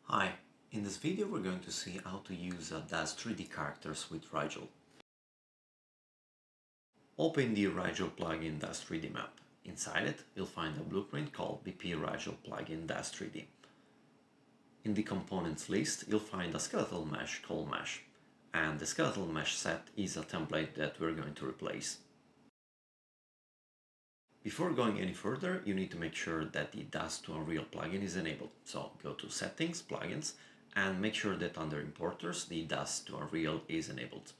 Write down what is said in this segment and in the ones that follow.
Hi, in this video we're going to see how to use Daz3D characters with Rigel. Open the Rigel plugin Daz3D map. Inside it, you'll find a blueprint called BP Rigel plugin Daz3D. In the components list, you'll find a skeletal mesh called Mesh, and the skeletal mesh set is a template that we're going to replace. Before going any further, you need to make sure that the Daz2Unreal plugin is enabled. So go to Settings, Plugins, and make sure that under Importers, the Daz2Unreal is enabled.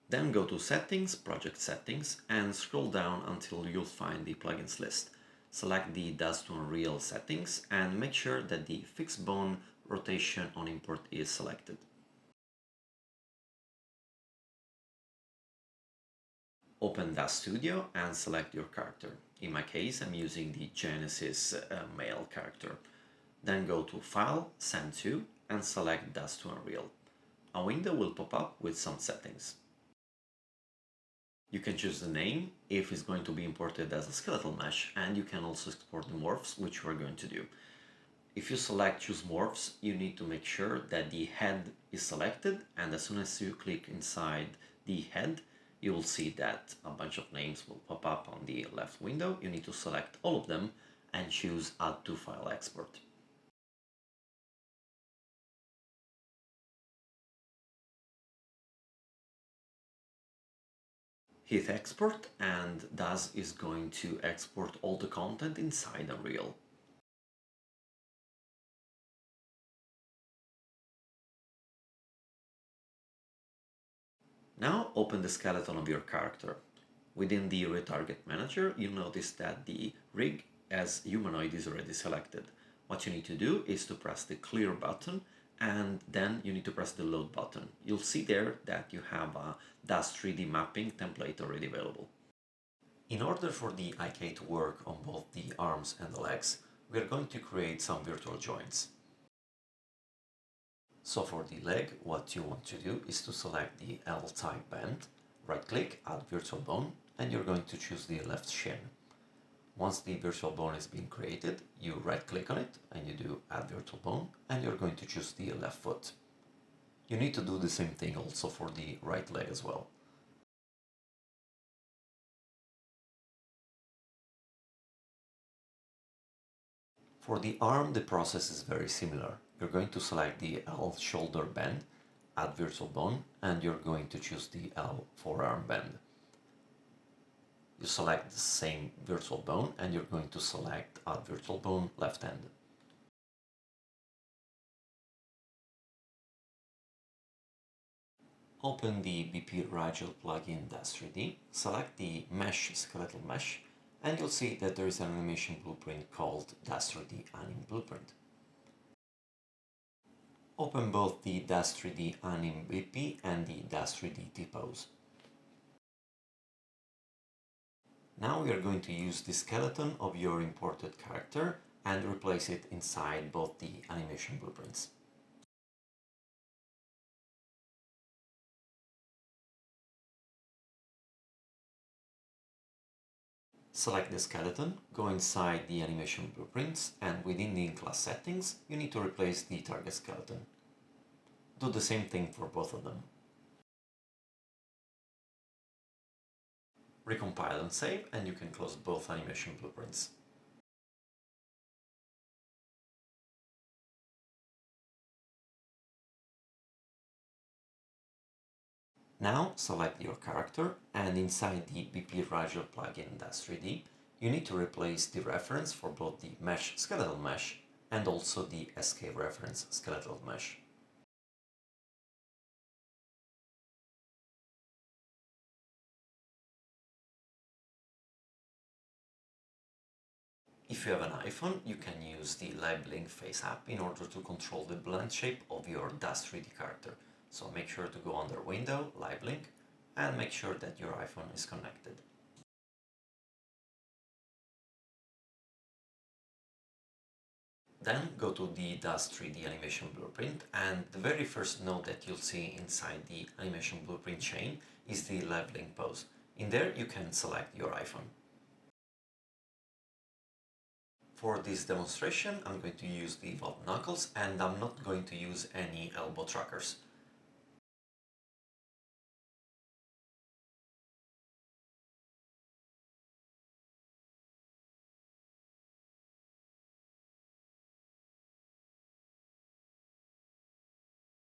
Then go to Settings, Project Settings, and scroll down until you'll find the plugins list. Select the Daz2Unreal settings and make sure that the Fixed Bone Rotation on Import is selected. Open Daz Studio and select your character. In my case, I'm using the Genesis male character. Then go to File, Send To, and select Daz2Unreal. A window will pop up with some settings. You can choose the name if it's going to be imported as a skeletal mesh, and you can also export the morphs, which we're going to do. If you select Choose Morphs, you need to make sure that the head is selected, and as soon as you click inside the head, you will see that a bunch of names will pop up on the left window. You need to select all of them and choose Add to File Export. Hit Export, and Daz is going to export all the content inside Unreal. Now open the skeleton of your character. Within the Retarget Manager, you'll notice that the rig as humanoid is already selected. What you need to do is to press the Clear button, and then you need to press the Load button. You'll see there that you have a Daz3D mapping template already available. In order for the IK to work on both the arms and the legs, we are going to create some virtual joints. So for the leg, what you want to do is to select the L-type band, right-click, add virtual bone, and you're going to choose the left shin. Once the virtual bone is being created, you right-click on it and you do add virtual bone, and you're going to choose the left foot. You need to do the same thing also for the right leg as well. For the arm, the process is very similar. You're going to select the L shoulder band, add virtual bone, and you're going to choose the L forearm band. You select the same virtual bone and you're going to select add virtual bone left hand. Open the BP Rigel plugin Daz3D, select the Mesh skeletal mesh, and you'll see that there is an animation blueprint called Daz3D Anim Blueprint. Open both the Daz3D Anim BP and the Daz3D T-Pose. Now we are going to use the skeleton of your imported character and replace it inside both the animation blueprints. Select the skeleton, go inside the animation blueprints, and within the in-class settings, you need to replace the target skeleton. Do the same thing for both of them. Recompile and save, and you can close both animation blueprints. Now select your character, and inside the BP Rigel plugin Daz3D, you need to replace the reference for both the Mesh skeletal mesh and also the SK reference skeletal mesh. If you have an iPhone, you can use the LiveLink Face app in order to control the blend shape of your Daz3D character. So make sure to go under Window, LiveLink, and make sure that your iPhone is connected. Then go to the Daz3D animation blueprint, and the very first node that you'll see inside the animation blueprint chain is the LiveLink pose. In there you can select your iPhone. For this demonstration, I'm going to use the Valve knuckles and I'm not going to use any elbow trackers.